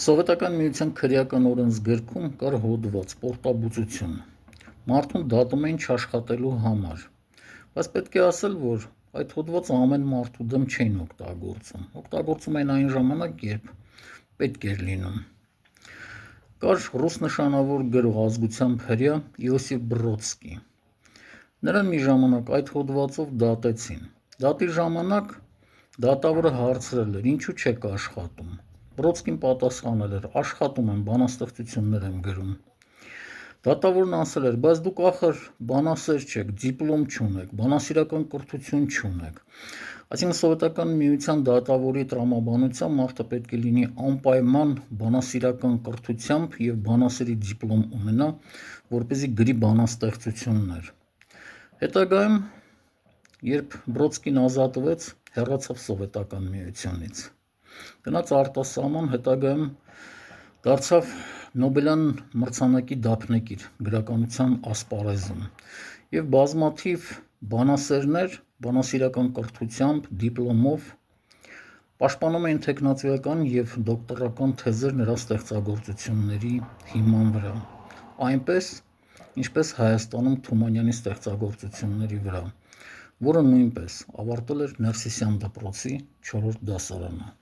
Սովետական միության քրեական օրենսգրքում կար հոդված «Պորտաբուծություն»։ Մարդուն դատում էին չաշխատելու համար, բայց պետք է ասել, որ այդ հոդվածը ամեն մարդու դեմ չէին օգտագործում։ Օգտագործում էին այն ժամանակ, երբ պետք էր լինում։ Կար ռուս նշանավոր գրող ազգությամբ հրեա Իոսիֆ Բրոդսկի։ Նրան մի ժամանակ այդ հոդվածով դատեցին։ Դատի ժամանակ դատավորը հարցրել էր. «Ինչու չեք աշխատում»։ Բրոդսկին պատասխանել էր. «Աշխատում եմ, բանաստեղծություններ եմ գրում»։ Դատավորն ասել էր. «Բայց դուք ախր բանասեր չեք, դիպլոմ չունեք, բանասիրական կրթություն չունեք»։ Այսինքն Սովետական միության դատավորի տրամաբանությամբ մարդը պետք է լինի անպայման բանասիրական կրթությամբ և բանասերի դիպլոմ ունենա, որպեսզի գրի բանաստեղծություններ։ Հետագայում, երբ Բրոդսկին ազատվեց, հեռացավ Սովետական միությունից։ Գնաց արտասահման, հետագայում դարձավ Նոբելյան մրցանակի դափնեկիր գրականության ասպարեզում և բազմաթիվ բանասերներ բանասիրական կրթությամբ, դիպլոմով պաշտպանում էին թեկնածուական և դոկտորական թեզեր նրա ստեղծագործությունների հիման վրա, այնպես, ինչպես Հայաստանում Թումանյանի ստեղծագործությունների վրա, որը նույնպես ավարտել էր Ներսիսյան դպրոցի 4-րդ դասարանը։